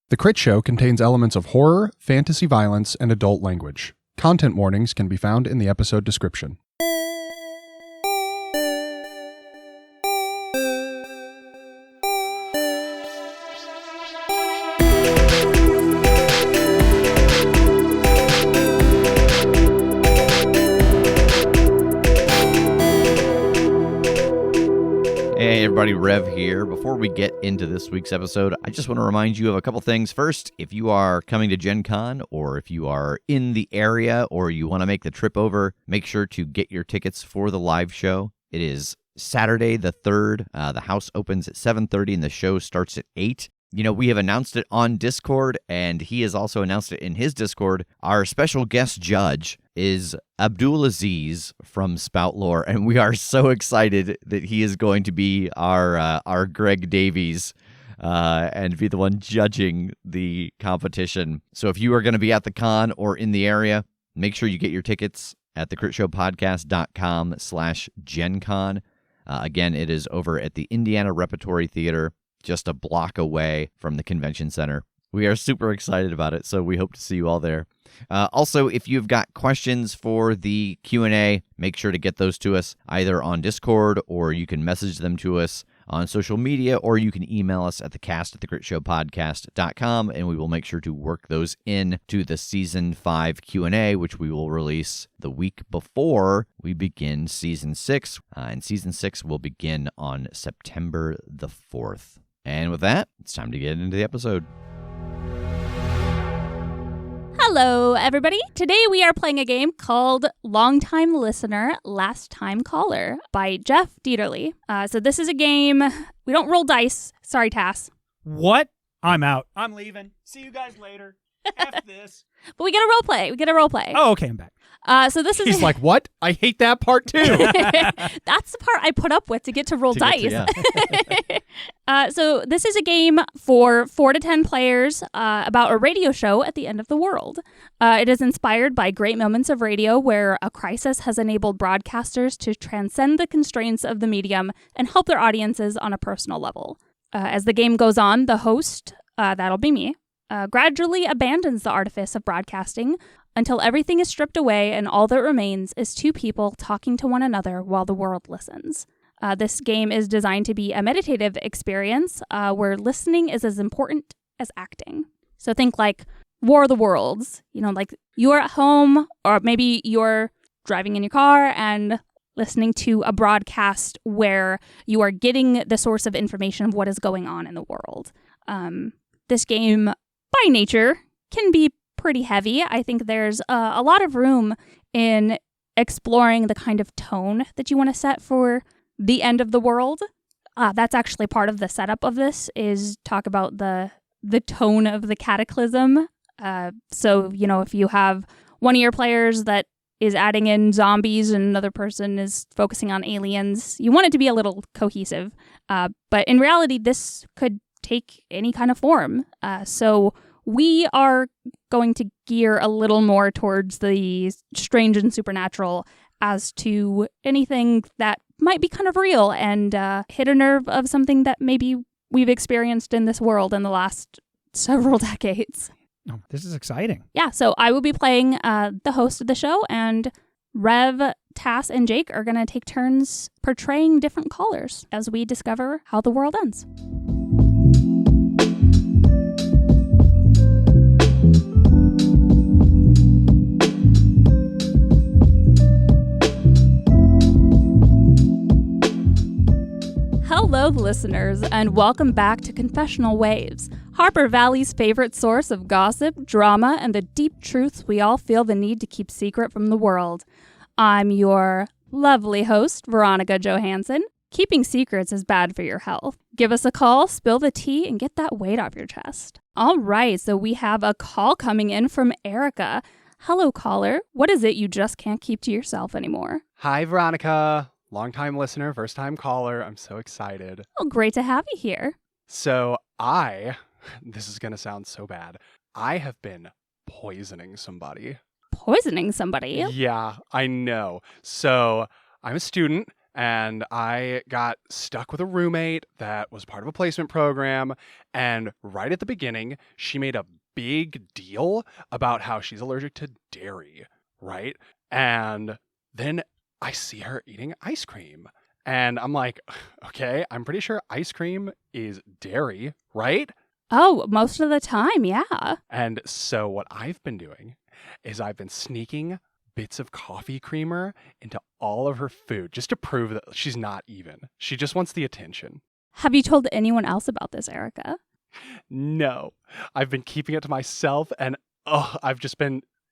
The Crit Show contains elements of horror, fantasy violence, and adult language. Content warnings can be found in the episode description. Hey everybody, Rev here. Before we get into this week's episode, I just want to remind you of a couple things. First, if you are coming to Gen Con, or if you are in the area, or you want to make the trip over, make sure to get your tickets for the live show. It is Saturday the 3rd. The house opens at 7:30 and the show starts at 8. You know, we have announced it on Discord, and he has also announced it in his Discord. Our special guest judge is Abdul Aziz from Spout Lore, and we are so excited that he is going to be our Greg Davies and be the one judging the competition. So if you are going to be at the con or in the area, make sure you get your tickets at thecritshowpodcast.com/GenCon. Again, it is over at the Indiana Repertory Theater, just a block away from the convention center. We are super excited about it, so we hope to see you all there. Also, if you've got questions for the Q&A, make sure to get those to us either on Discord, or you can message them to us on social media, or you can email us at thecast@thecritshowpodcast.com, and we will make sure to work those in to the Season 5 Q&A, which we will release the week before we begin Season 6. And Season 6 will begin on September the 4th. And with that, it's time to get into the episode. Hello, everybody. Today we are playing a game called Longtime Listener, Last Time Caller by Jeff Dieterle. So this is a game, we don't roll dice. Sorry, Tass. What? I'm out. I'm leaving. See you guys later. F this. But we get a role play. Oh, okay, I'm back. So this is He's like, what? I hate that part too. That's the part I put up with to get to roll dice. So this is a game for 4 to 10 players about a radio show at the end of the world. It is inspired by great moments of radio where a crisis has enabled broadcasters to transcend the constraints of the medium and help their audiences on a personal level. As the game goes on, the host, that'll be me, gradually abandons the artifice of broadcasting until everything is stripped away and all that remains is two people talking to one another while the world listens. This game is designed to be a meditative experience where listening is as important as acting. So think like War of the Worlds, you know, like you're at home or maybe you're driving in your car and listening to a broadcast where you are getting the source of information of what is going on in the world. This game, by nature, can be pretty heavy. I think there's a lot of room in exploring the kind of tone that you want to set for the end of the world. That's actually part of the setup of this, is talk about the tone of the cataclysm. So, you know, if you have one of your players that is adding in zombies and another person is focusing on aliens, you want it to be a little cohesive. But in reality, this could take any kind of form. So we are going to gear a little more towards the strange and supernatural as to anything that might be kind of real and hit a nerve of something that maybe we've experienced in this world in the last several decades. Oh, this is exciting. Yeah, so I will be playing the host of the show, and Rev, Tass, and Jake are going to take turns portraying different callers as we discover how the world ends. Hello, listeners, and welcome back to Confessional Waves, Harper Valley's favorite source of gossip, drama, and the deep truths we all feel the need to keep secret from the world. I'm your lovely host, Veronica Johansson. Keeping secrets is bad for your health. Give us a call, spill the tea, and get that weight off your chest. All right, so we have a call coming in from Erica. Hello, caller. What is it you just can't keep to yourself anymore? Hi, Veronica. Long-time listener, first-time caller. I'm so excited. Well, great to have you here. So this is going to sound so bad, I have been poisoning somebody. Poisoning somebody? Yeah, I know. So I'm a student and I got stuck with a roommate that was part of a placement program. And right at the beginning, she made a big deal about how she's allergic to dairy, right? And then I see her eating ice cream. And I'm like, okay, I'm pretty sure ice cream is dairy, right? Oh, most of the time, yeah. And so what I've been doing is I've been sneaking bits of coffee creamer into all of her food just to prove that she's not even. She just wants the attention. Have you told anyone else about this, Erica? No, I've been keeping it to myself, and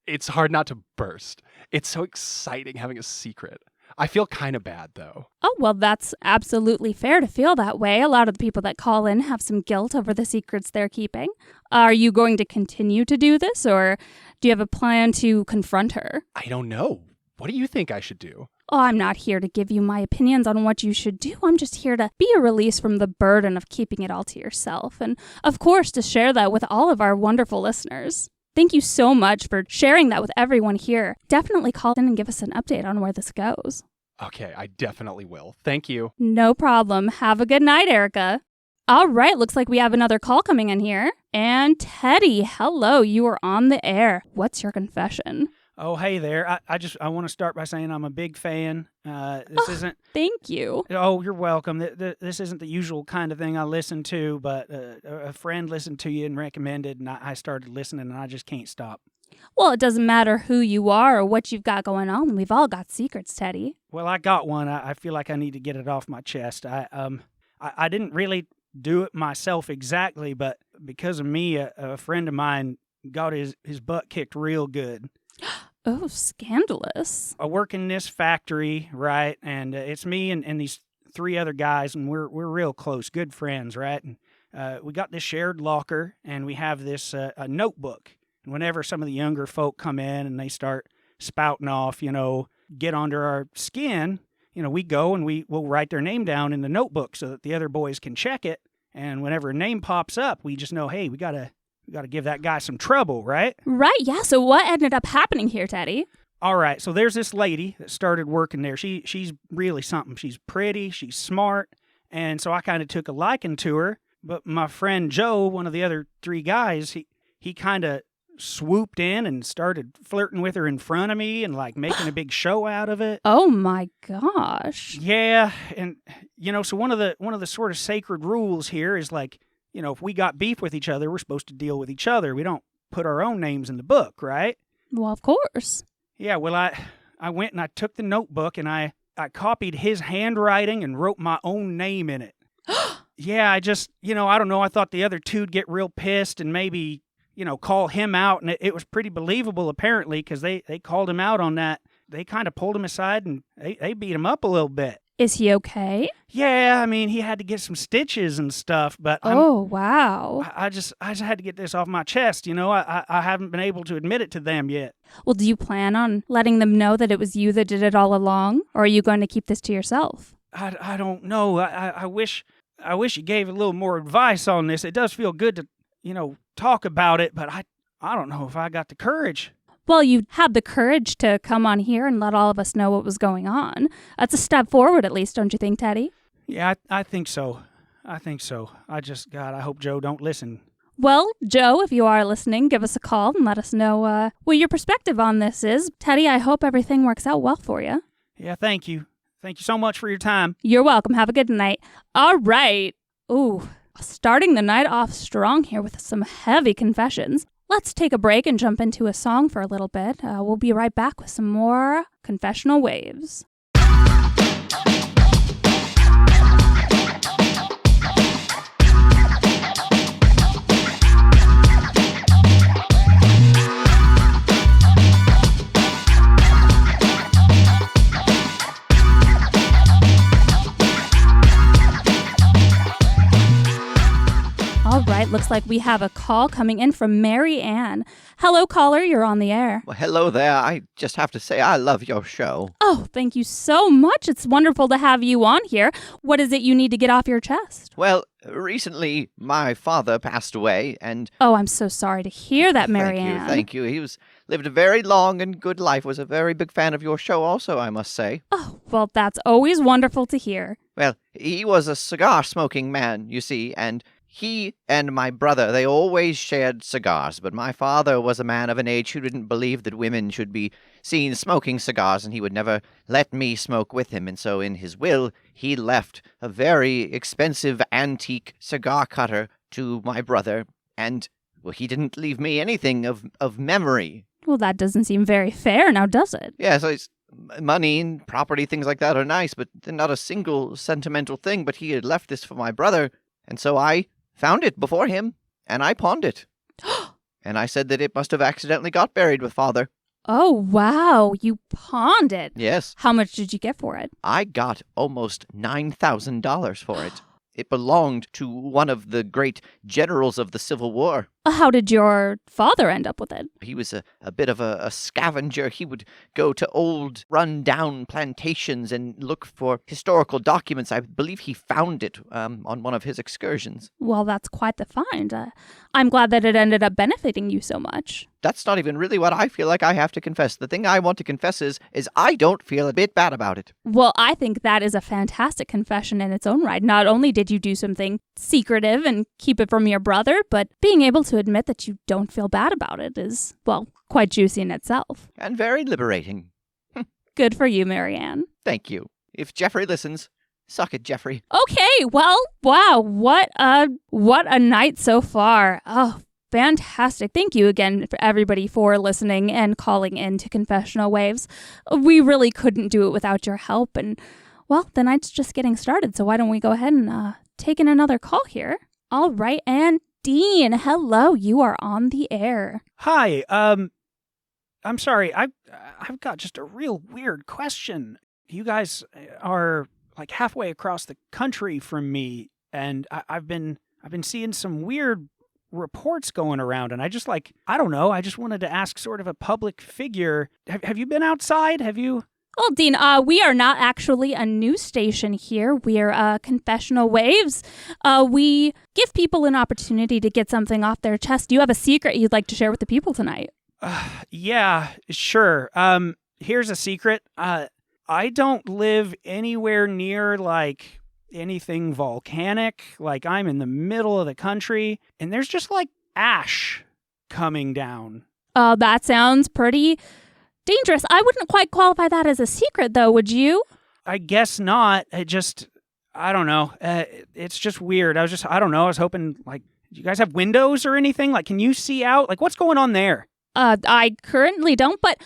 it's hard not to burst. It's so exciting having a secret. I feel kind of bad, though. Oh, well, that's absolutely fair to feel that way. A lot of the people that call in have some guilt over the secrets they're keeping. Are you going to continue to do this, or do you have a plan to confront her? I don't know. What do you think I should do? Oh, I'm not here to give you my opinions on what you should do. I'm just here to be a release from the burden of keeping it all to yourself. And, of course, to share that with all of our wonderful listeners. Thank you so much for sharing that with everyone here. Definitely call in and give us an update on where this goes. Okay, I definitely will. Thank you. No problem. Have a good night, Erica. All right, looks like we have another call coming in here. And Teddy, hello, you are on the air. What's your confession? Oh, hey there. I want to start by saying I'm a big fan. This isn't... Thank you. Oh, you're welcome. This isn't the usual kind of thing I listen to, but a friend listened to you and recommended, and I started listening, and I just can't stop. Well, it doesn't matter who you are or what you've got going on. We've all got secrets, Teddy. Well, I got one. I feel like I need to get it off my chest. I didn't really do it myself exactly, but because of me, a friend of mine got his butt kicked real good. Oh, scandalous. I work in this factory, right? And it's me and these three other guys, and we're real close, good friends, right? And we got this shared locker, and we have this a notebook. And whenever some of the younger folk come in and they start spouting off, get under our skin, we go and we'll write their name down in the notebook so that the other boys can check it. And whenever a name pops up, we just know, hey, we gotta give that guy some trouble, right? Right, yeah. So what ended up happening here, Teddy? All right, so there's this lady that started working there. She's really something. She's pretty, she's smart, and so I kind of took a liking to her. But my friend Joe, one of the other three guys, he kind of swooped in and started flirting with her in front of me and like making a big show out of it. Oh my gosh. Yeah, and so one of the sort of sacred rules here is like, if we got beef with each other, we're supposed to deal with each other. We don't put our own names in the book, right? Well, of course. Yeah, well, I went and I took the notebook and I copied his handwriting and wrote my own name in it. Yeah, I just, I don't know. I thought the other two'd get real pissed and maybe, call him out. And it was pretty believable, apparently, because they called him out on that. They kind of pulled him aside and they beat him up a little bit. Is he okay? Yeah, I mean, he had to get some stitches and stuff, but oh, wow. I just had to get this off my chest, I haven't been able to admit it to them yet. Well, do you plan on letting them know that it was you that did it all along, or are you going to keep this to yourself? I don't know. I wish you gave a little more advice on this. It does feel good to, talk about it, but I don't know if I got the courage. Well, you had the courage to come on here and let all of us know what was going on. That's a step forward, at least, don't you think, Teddy? Yeah, I think so. I hope Joe don't listen. Well, Joe, if you are listening, give us a call and let us know what your perspective on this is. Teddy, I hope everything works out well for you. Yeah, thank you. Thank you so much for your time. You're welcome. Have a good night. All right. Ooh, starting the night off strong here with some heavy confessions. Let's take a break and jump into a song for a little bit. We'll be right back with some more Confessional Waves. All right, looks like we have a call coming in from Mary Ann. Hello, caller, you're on the air. Well, hello there. I just have to say I love your show. Oh, thank you so much. It's wonderful to have you on here. What is it you need to get off your chest? Well, recently my father passed away, and Oh, I'm so sorry to hear that, Marianne. Thank you. He lived a very long and good life. Was a very big fan of your show also, I must say. Oh, well, that's always wonderful to hear. Well, he was a cigar-smoking man, you see, and he and my brother, they always shared cigars, but my father was a man of an age who didn't believe that women should be seen smoking cigars, and he would never let me smoke with him, and so in his will, he left a very expensive antique cigar cutter to my brother, and, well, he didn't leave me anything of memory. Well, that doesn't seem very fair, now does it? Yeah, so it's money and property, things like that are nice, but they're not a single sentimental thing, but he had left this for my brother, and so I found it before him, and I pawned it. And I said that it must have accidentally got buried with father. Oh, wow, you pawned it. Yes, How much did you get for it? I got almost $9,000 for it. It belonged to one of the great generals of the Civil War. How did your father end up with it? He was a bit of a scavenger. He would go to old, run-down plantations and look for historical documents. I believe he found it on one of his excursions. Well, that's quite the find. I'm glad that it ended up benefiting you so much. That's not even really what I feel like I have to confess. The thing I want to confess is I don't feel a bit bad about it. Well, I think that is a fantastic confession in its own right. Not only did you do something secretive and keep it from your brother, but being able to admit that you don't feel bad about it is, well, quite juicy in itself. And very liberating. Good for you, Marianne. Thank you. If Jeffrey listens, suck it, Jeffrey. Okay, well, wow, what a night so far. Oh, fantastic. Thank you again for everybody for listening and calling in to Confessional Waves. We really couldn't do it without your help, and well, the night's just getting started, so why don't we go ahead and take in another call here. All right, and Dean, hello, you are on the air. Hi, I'm sorry. I've got just a real weird question. You guys are like halfway across the country from me, and I've been seeing some weird reports going around, and I just I don't know. I just wanted to ask sort of a public figure. Have you been outside? Have you? Well, Dean, we are not actually a news station here. We're Confessional Waves. We give people an opportunity to get something off their chest. Do you have a secret you'd like to share with the people tonight? Yeah, sure. Here's a secret. I don't live anywhere near anything volcanic. I'm in the middle of the country, and there's just ash coming down. That sounds pretty dangerous. I wouldn't quite qualify that as a secret, though, would you? I guess not. I don't know. It's just weird. I don't know. I was hoping, do you guys have windows or anything? Can you see out? What's going on there? I currently don't, but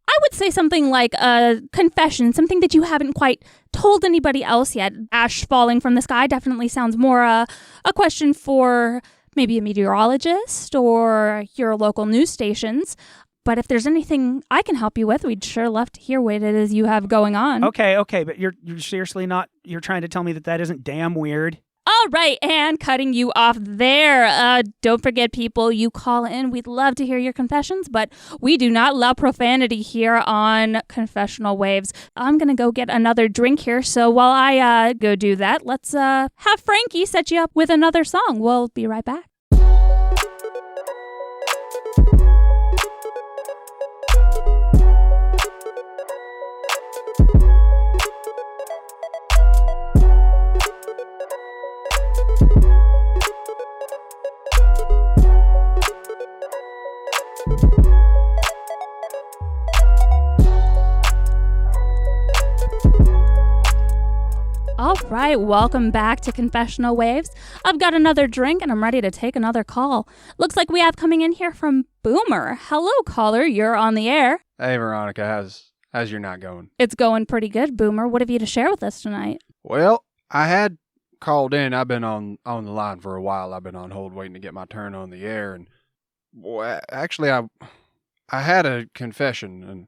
I would say something like a confession, something that you haven't quite told anybody else yet. Ash falling from the sky definitely sounds more a question for maybe a meteorologist or your local news stations. But if there's anything I can help you with, we'd sure love to hear what it is you have going on. Okay, but you're seriously not, you're trying to tell me that isn't damn weird? All right, and cutting you off there. Don't forget, people, you call in. We'd love to hear your confessions, but we do not allow profanity here on Confessional Waves. I'm going to go get another drink here, so while I go do that, let's have Frankie set you up with another song. We'll be right back. All right, welcome back to Confessional Waves. I've got another drink and I'm ready to take another call. Looks like we have coming in here from Boomer. Hello, caller. You're on the air. Hey, Veronica, how's your night going? It's going pretty good, Boomer. What have you to share with us tonight? Well, I had called in. I've been on the line for a while. I've been on hold waiting to get my turn on the air. And boy, actually, I had a confession, and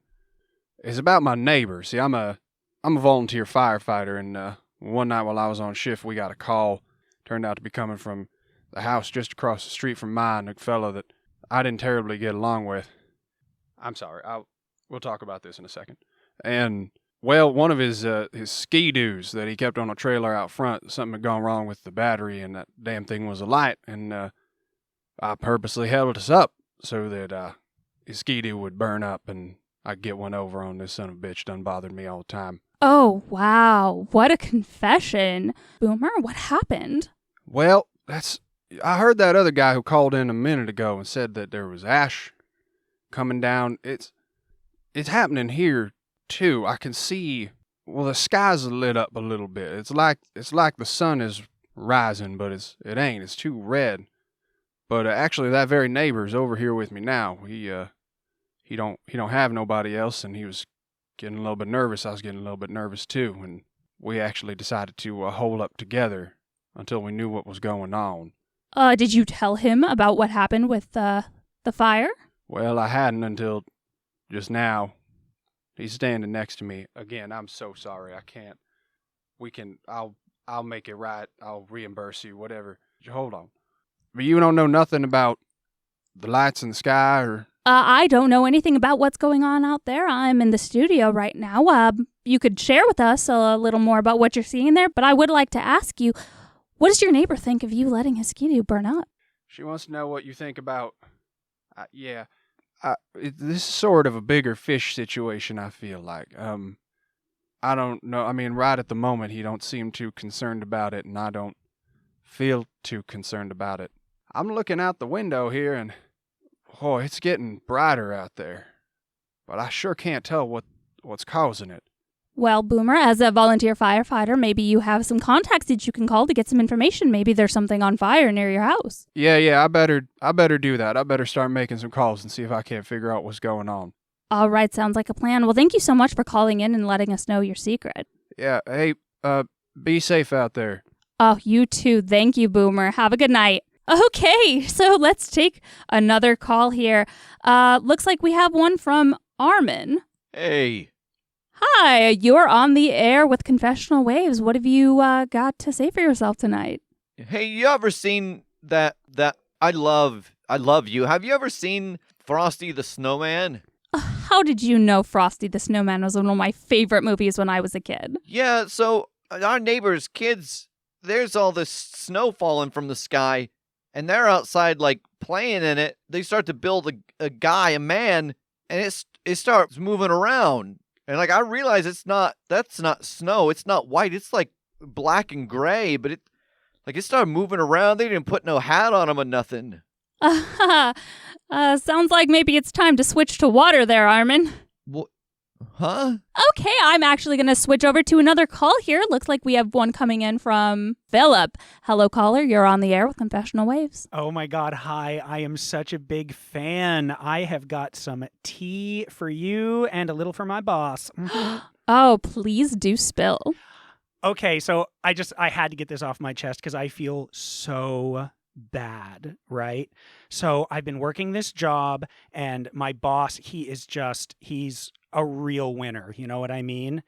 it's about my neighbor. See, I'm a volunteer firefighter, and one night while I was on shift, we got a call. Turned out to be coming from the house just across the street from mine, a fellow that I didn't terribly get along with. I'm sorry. We'll talk about this in a second. And Well, one of his ski-doos that he kept on a trailer out front, something had gone wrong with the battery, and that damn thing was alight, and I purposely held us up so that his ski-doo would burn up, and I'd get one over on this son of a bitch done bothered me all the time. Oh, wow. What a confession. Boomer, what happened? Well, I heard that other guy who called in a minute ago and said that there was ash coming down. It's happening here too. I can see, well, the sky's lit up a little bit. It's like the sun is rising, but it ain't. It's too red. But actually, that very neighbor's over here with me now. He don't have nobody else, and he was getting a little bit nervous. I was getting a little bit nervous too, and we actually decided to hole up together until we knew what was going on. Did you tell him about what happened with the fire? Well, I hadn't until just now. He's standing next to me. Again, I'm so sorry. I can't. I'll make it right. I'll reimburse you, whatever. Hold on. But you don't know nothing about the lights in the sky or... I don't know anything about what's going on out there. I'm in the studio right now. You could share with us a little more about what you're seeing there, but I would like to ask you, what does your neighbor think of you letting his ski-doo burn up? She wants to know what you think about... this is sort of a bigger fish situation, I feel like. I don't know. I mean, right at the moment, he don't seem too concerned about it, and I don't feel too concerned about it. I'm looking out the window here, and, it's getting brighter out there. But I sure can't tell what's causing it. Well, Boomer, as a volunteer firefighter, maybe you have some contacts that you can call to get some information. Maybe there's something on fire near your house. Yeah, I better do that. I better start making some calls and see if I can't figure out what's going on. All right, sounds like a plan. Well, thank you so much for calling in and letting us know your secret. Yeah, hey, be safe out there. Oh, you too. Thank you, Boomer. Have a good night. Okay, so let's take another call here. Looks like we have one from Armin. Hey. Hi, you're on the air with Confessional Waves. What have you got to say for yourself tonight? Hey, you ever seen that I love you. Have you ever seen Frosty the Snowman? How did you know Frosty the Snowman was one of my favorite movies when I was a kid? Yeah, so our neighbors' kids, there's all this snow falling from the sky, and they're outside, like, playing in it. They start to build a man, and it starts moving around. And, like, I realize that's not snow. It's not white. It's, like, black and gray, but it started moving around. They didn't put no hat on them or nothing. Sounds like maybe it's time to switch to water there, Armin. What? Huh? Okay, I'm actually going to switch over to another call here. Looks like we have one coming in from Philip. Hello, caller. You're on the air with Confessional Waves. Oh my God, hi. I am such a big fan. I have got some tea for you and a little for my boss. Oh, please do spill. Okay, so I had to get this off my chest because I feel so bad, right? So I've been working this job, and my boss, he's a real winner. You know what I mean?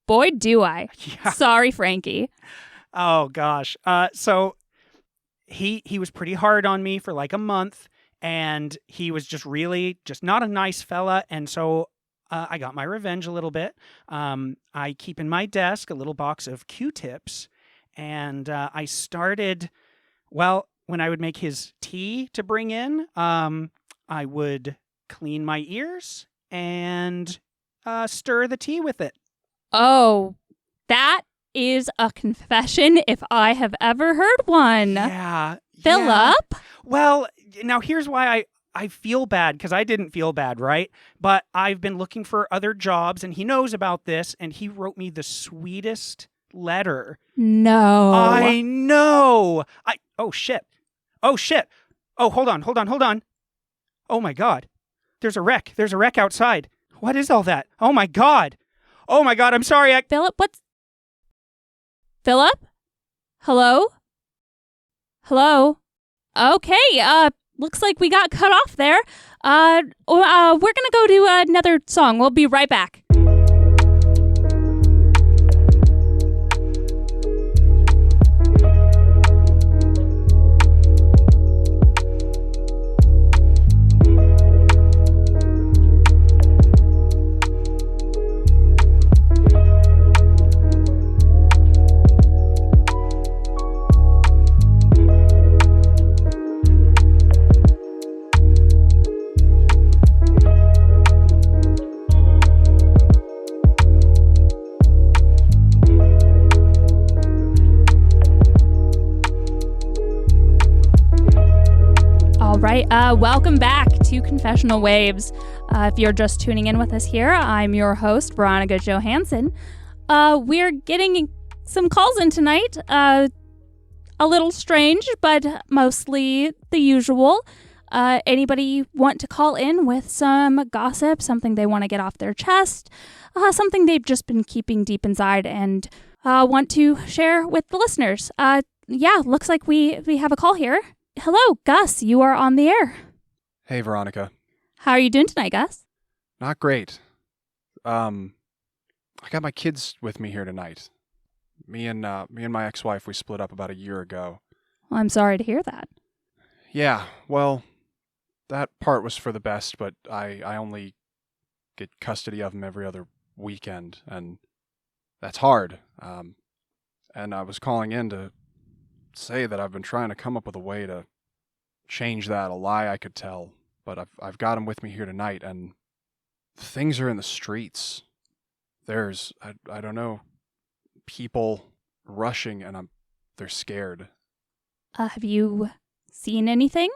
Boy, do I. Yeah. Sorry, Frankie. Oh, gosh. So he was pretty hard on me for like a month, and he was just not a nice fella, and so I got my revenge a little bit. I keep in my desk a little box of Q-tips, and I started, when I would make his tea to bring in, I would clean my ears and stir the tea with it. Oh, that is a confession if I have ever heard one. Yeah. Philip? Yeah. Well, now here's why I feel bad, because I didn't feel bad, right? But I've been looking for other jobs, and he knows about this, and he wrote me the sweetest letter. No. I know. Oh, shit. Oh, hold on. Oh, my God. There's a wreck outside. What is all that? Oh, my God. I'm sorry. Philip, Philip? Hello? Okay, looks like we got cut off there. We're gonna go to another song. We'll be right back. Welcome back to Confessional Waves. If you're just tuning in with us here, I'm your host, Veronica Johansson. We're getting some calls in tonight. A little strange, but mostly the usual. Anybody want to call in with some gossip, something they want to get off their chest, something they've just been keeping deep inside and want to share with the listeners? Looks like we have a call here. Hello, Gus, you are on the air. Hey, Veronica. How are you doing tonight, Gus? Not great. I got my kids with me here tonight. Me and my ex-wife, we split up about a year ago. Well, I'm sorry to hear that. Yeah, well, that part was for the best, but I only get custody of them every other weekend, and that's hard. And I was calling in to say that I've been trying to come up with a way to change that, a lie I could tell, but I've got them with me here tonight, and things are in the streets. There's, I don't know, people rushing, and they're scared. Have you seen anything,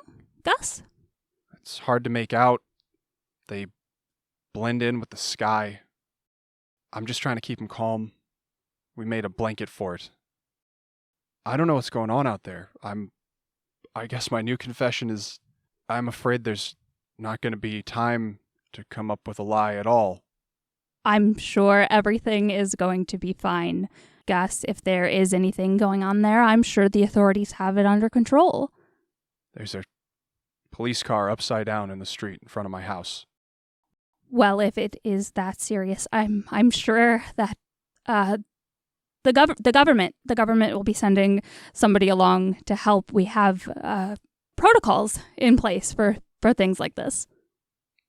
Gus? It's hard to make out. They blend in with the sky. I'm just trying to keep them calm. We made a blanket fort. I don't know what's going on out there. I guess my new confession is I'm afraid there's not going to be time to come up with a lie at all. I'm sure everything is going to be fine, Gus. If there is anything going on there, I'm sure the authorities have it under control. There's a police car upside down in the street in front of my house. Well, if it is that serious, I'm sure that the government will be sending somebody along to help. We have protocols in place for things like this.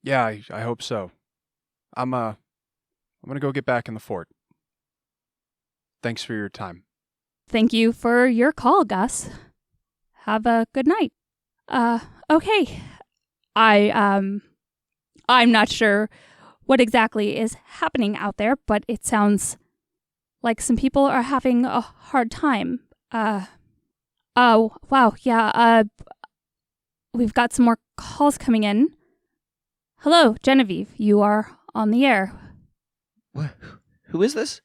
Yeah, I hope so. I'm gonna go get back in the fort. Thanks for your time. Thank you for your call, Gus. Have a good night. Okay. I'm not sure what exactly is happening out there, but it sounds like some people are having a hard time. Oh, wow, yeah, we've got some more calls coming in. Hello, Genevieve, you are on the air. Who is this?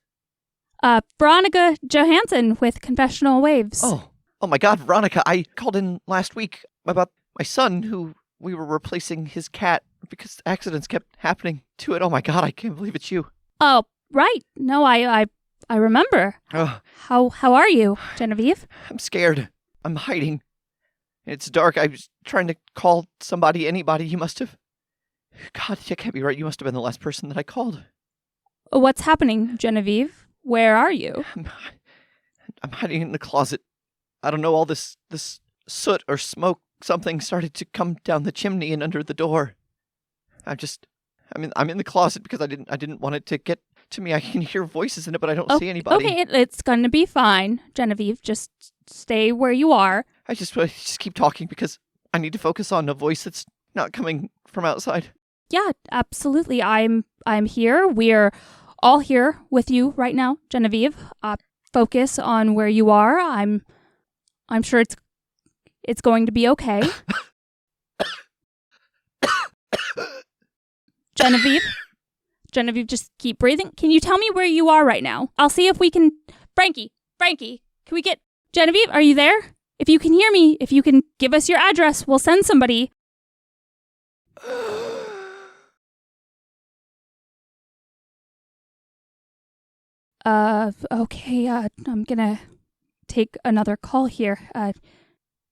Veronica Johansson with Confessional Waves. Oh my God, Veronica, I called in last week about my son who we were replacing his cat because accidents kept happening to it. Oh my God, I can't believe it's you. Oh, right. No, I remember. Oh, How are you, Genevieve? I'm scared. I'm hiding. It's dark. I was trying to call somebody, anybody. You must have... God, you can't be right. You must have been the last person that I called. What's happening, Genevieve? Where are you? I'm hiding in the closet. I don't know, all this soot or smoke, something started to come down the chimney and under the door. I'm in the closet because I didn't want it to get to me. I can hear voices in it, but I don't see anybody. Okay, it's going to be fine, Genevieve. Just stay where you are. I just keep talking because I need to focus on a voice that's not coming from outside. Yeah, absolutely. I'm here. We're all here with you right now, Genevieve. Focus on where you are. I'm sure it's going to be okay. Genevieve, just keep breathing. Can you tell me where you are right now? I'll see if we can... Frankie, can we get... Genevieve, are you there? If you can hear me, if you can give us your address, we'll send somebody. Okay, I'm gonna take another call here.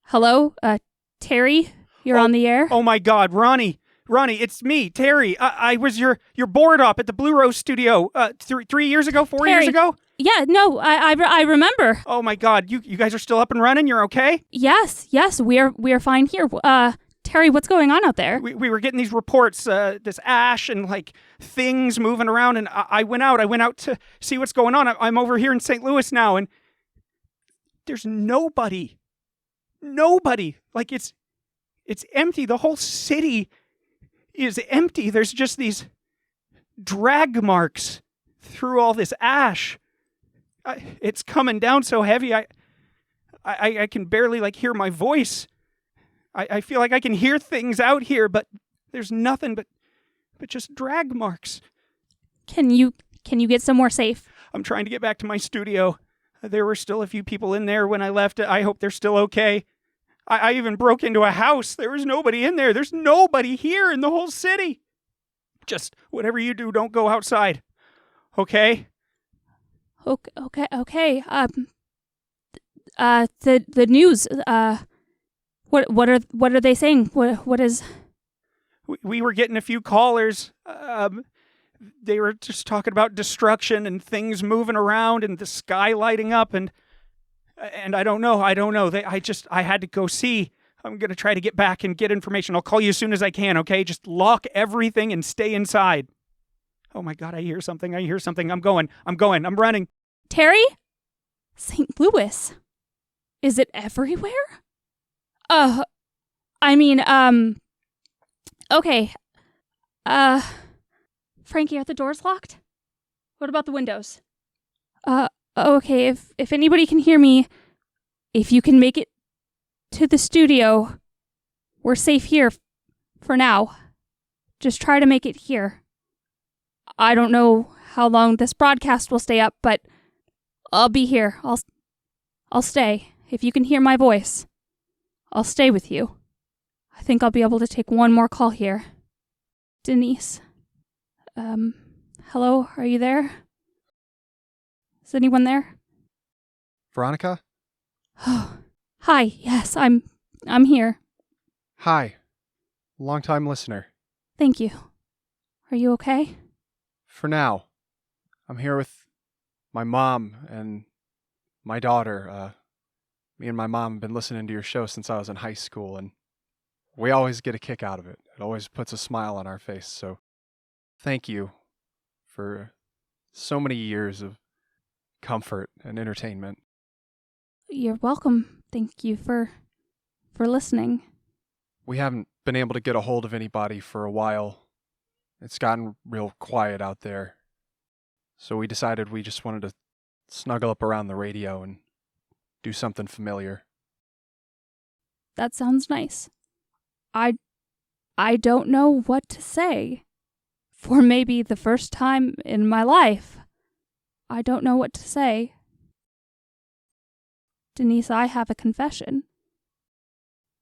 Hello? Terry, you're on the air? Oh my God, Ronnie, it's me, Terry. I was your board op at the Blue Rose Studio 3 years ago, 4 years ago. Yeah, no, I remember. Oh my God, you guys are still up and running. You're okay? Yes, we're fine here. Terry, what's going on out there? We were getting these reports, this ash and like things moving around, and I went out to see what's going on. I'm over here in St. Louis now, and there's nobody. Like it's empty. The whole city is empty. There's just these drag marks through all this ash. It's coming down so heavy. I can barely like hear my voice. I feel like I can hear things out here, but there's nothing but just drag marks. Can you get somewhere safe? I'm trying to get back to my studio. There were still a few people in there when I left. I hope they're still okay. I even broke into a house. There was nobody in there. There's nobody here in the whole city. Just whatever you do, don't go outside. Okay? Okay. The news. What are they saying? What is? We were getting a few callers. They were just talking about destruction and things moving around and the sky lighting up and I don't know. I had to go see. I'm going to try to get back and get information. I'll call you as soon as I can, okay? Just lock everything and stay inside. Oh my God, I hear something. I'm going. I'm running. Terry? St. Louis. Is it everywhere? Okay. Frankie, are the doors locked? What about the windows? Okay, if anybody can hear me, if you can make it to the studio, we're safe here for now. Just try to make it here. I don't know how long this broadcast will stay up, but I'll be here. I'll stay. If you can hear my voice, I'll stay with you. I think I'll be able to take one more call here. Denise. Hello, are you there? Is anyone there? Veronica? Hi, yes, I'm here. Hi. Long-time listener. Thank you. Are you okay? For now. I'm here with my mom and my daughter. Me and my mom have been listening to your show since I was in high school, and we always get a kick out of it. It always puts a smile on our face, so thank you for so many years of comfort and entertainment. You're welcome. Thank you for listening. We haven't been able to get a hold of anybody for a while. It's gotten real quiet out there. So we decided we just wanted to snuggle up around the radio and do something familiar. That sounds nice. I don't know what to say. For maybe the first time in my life, I don't know what to say. Denise, I have a confession.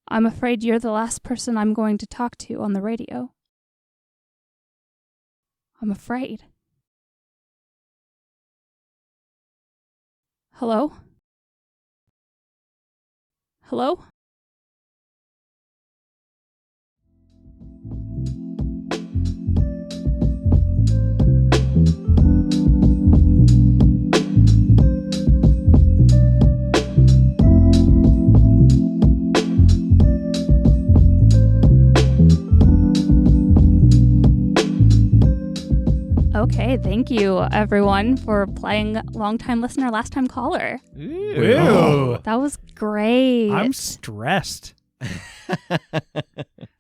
I'm afraid you're the last person I'm going to talk to on the radio. I'm afraid. Hello? Hello? Okay, thank you everyone for playing Long-Time Listener, Last Time Caller. Ew. That was great. I'm stressed.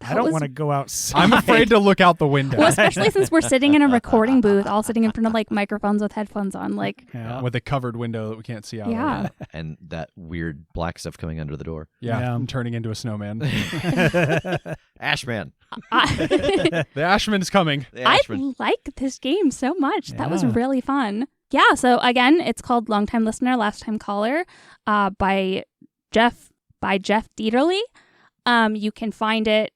I don't want to go outside. I'm afraid to look out the window. Well, especially since we're sitting in a recording booth, all sitting in front of like microphones with headphones on. Like, Yeah. with a covered window that we can't see out Yeah. of. And that weird black stuff coming under the door. Yeah, Yeah. I'm turning into a snowman. Ashman. I, The Ashman's coming. The I Ashman. like this game so much. That was Yeah. really fun. Yeah, so again, it's called Long Time Listener, Last Time Caller by Jeff Dieterle. You can find it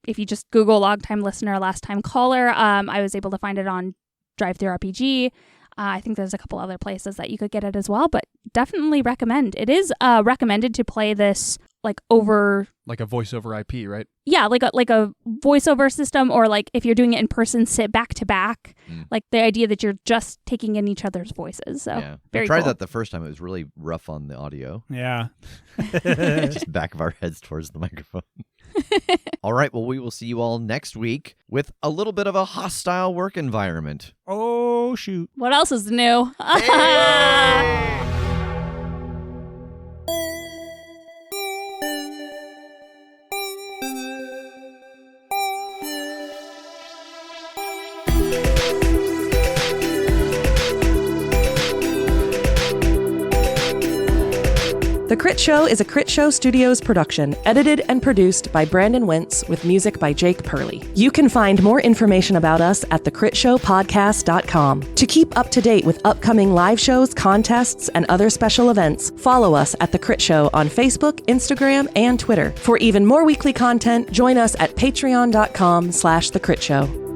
if you just Google Long Time Listener, Last Time Caller. I was able to find it on DriveThruRPG. I think there's a couple other places that you could get it as well, but definitely recommend. It is recommended to play this like over, Like a voice over IP, right? yeah, like a voiceover system, or like if you're doing it in person, sit back to back. Mm. Like the idea that you're just taking in each other's voices. So Yeah. very I tried cool. that the first time. It was really rough on the audio. Yeah. Just back of our heads towards the microphone. All right. Well, we will see you all next week with a little bit of a hostile work environment. Oh, shoot. What else is new? The Crit Show is a Crit Show Studios production, edited and produced by Brandon Wentz with music by Jake Purley. You can find more information about us at thecritshowpodcast.com. To keep up to date with upcoming live shows, contests, and other special events, follow us at The Crit Show on Facebook, Instagram, and Twitter. For even more weekly content, join us at patreon.com/thecrit show.